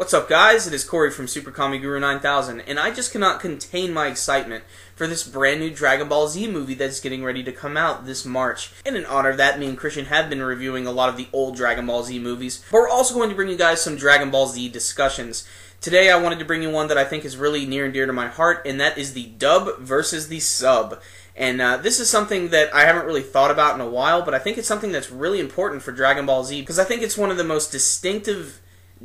What's up, guys? It is Corey from SuperKamiGuru9000, and I just cannot contain my excitement for this brand new Dragon Ball Z movie that's getting ready to come out this March. And in honor of that, me and Christian have been reviewing a lot of the old Dragon Ball Z movies, but we're also going to bring you guys some Dragon Ball Z discussions. Today I wanted to bring you one that I think is really near and dear to my heart, and that is the dub versus the sub. And this is something that I haven't really thought about in a while, but I think it's something that's really important for Dragon Ball Z, because I think it's one of the most distinctive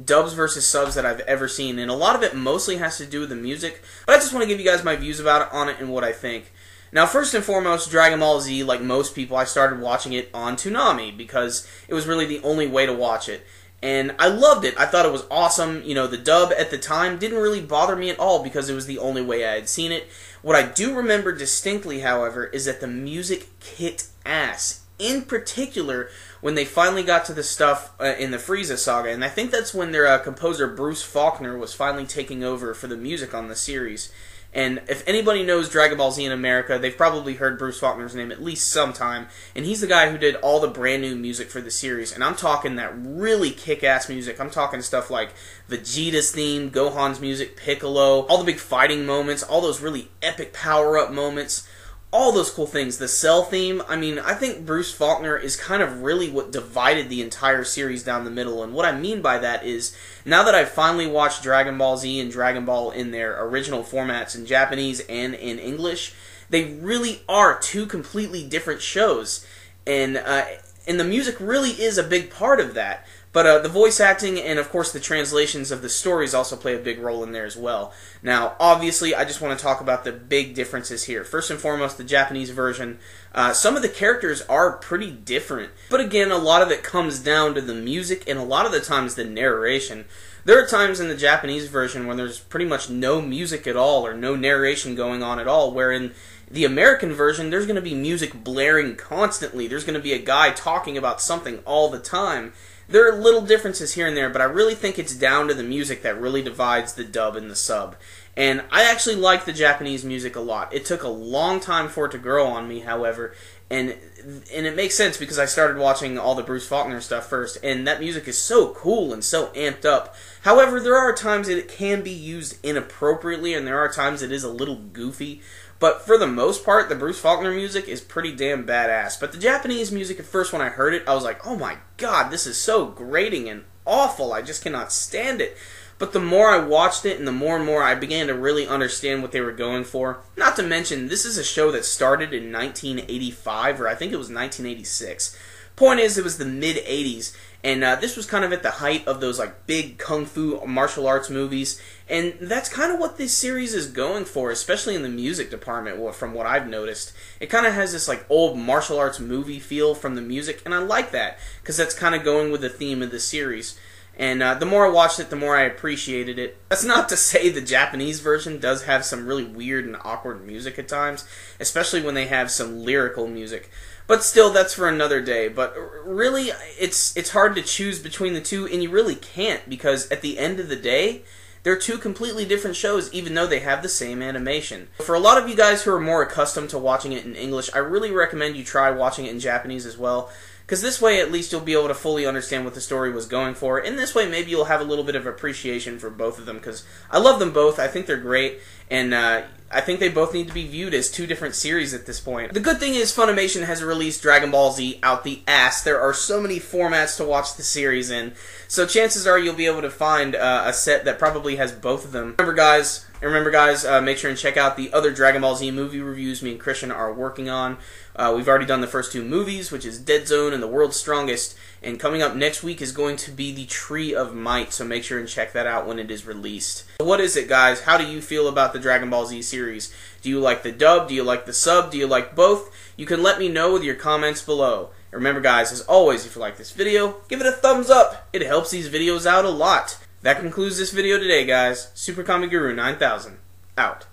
dubs versus subs that I've ever seen, and a lot of it mostly has to do with the music, but I just want to give you guys my views on it and what I think. Now, first and foremost, Dragon Ball Z, like most people, I started watching it on Toonami because it was really the only way to watch it. And I loved it. I thought it was awesome. You know, the dub at the time didn't really bother me at all because it was the only way I had seen it. What I do remember distinctly, however, is that the music kicked ass. In particular, when they finally got to the stuff in the Frieza saga, and I think that's when their composer Bruce Faulconer was finally taking over for the music on the series. And if anybody knows Dragon Ball Z in America, they've probably heard Bruce Faulconer's name at least sometime, and he's the guy who did all the brand new music for the series, and I'm talking that really kick-ass music. I'm talking stuff like Vegeta's theme, Gohan's music, Piccolo, all the big fighting moments, all those really epic power-up moments, all those cool things. The Cell theme, I mean, I think Bruce Faulconer is kind of really what divided the entire series down the middle, and what I mean by that is, now that I've finally watched Dragon Ball Z and Dragon Ball in their original formats in Japanese and in English, they really are two completely different shows, and the music really is a big part of that. But the voice acting and, of course, the translations of the stories also play a big role in there as well. Now, obviously, I just want to talk about the big differences here. First and foremost, the Japanese version. Some of the characters are pretty different. But again, a lot of it comes down to the music and a lot of the times the narration. There are times in the Japanese version when there's pretty much no music at all or no narration going on at all, where in the American version, there's going to be music blaring constantly. There's going to be a guy talking about something all the time. There are little differences here and there, but I really think it's down to the music that really divides the dub and the sub. And I actually like the Japanese music a lot. It took a long time for it to grow on me, however, and it makes sense because I started watching all the Bruce Faulconer stuff first, and that music is so cool and so amped up. However, there are times that it can be used inappropriately, and there are times it is a little goofy. But for the most part, the Bruce Faulconer music is pretty damn badass. But the Japanese music, at first when I heard it, I was like, oh my god, this is so grating and awful. I just cannot stand it. But the more I watched it and the more I began to really understand what they were going for. Not to mention, this is a show that started in 1985, or I think it was 1986. Point is, it was the mid-80s, and this was kind of at the height of those like big kung fu martial arts movies, and that's kind of what this series is going for, especially in the music department, from what I've noticed. It kind of has this like old martial arts movie feel from the music, and I like that, because that's kind of going with the theme of the series. And the more I watched it, the more I appreciated it. That's not to say the Japanese version does have some really weird and awkward music at times, especially when they have some lyrical music. But still, that's for another day. But really, it's hard to choose between the two, and you really can't, because at the end of the day, they're two completely different shows, even though they have the same animation. For a lot of you guys who are more accustomed to watching it in English, I really recommend you try watching it in Japanese as well, because this way at least you'll be able to fully understand what the story was going for, and this way maybe you'll have a little bit of appreciation for both of them, because I love them both. I think they're great, and I think they both need to be viewed as two different series at this point. The good thing is Funimation has released Dragon Ball Z out the ass. There are so many formats to watch the series in, so chances are you'll be able to find a set that probably has both of them. Remember guys, make sure and check out the other Dragon Ball Z movie reviews me and Christian are working on. We've already done the first two movies, which is Dead Zone and The World's Strongest, and coming up next week is going to be the Tree of Might, so make sure and check that out when it is released. What is it, guys? How do you feel about the Dragon Ball Z series? Do you like the dub? Do you like the sub? Do you like both? You can let me know with your comments below. And remember, guys, as always, if you like this video, give it a thumbs up. It helps these videos out a lot. That concludes this video today, guys. SuperKamiGuru9000, out.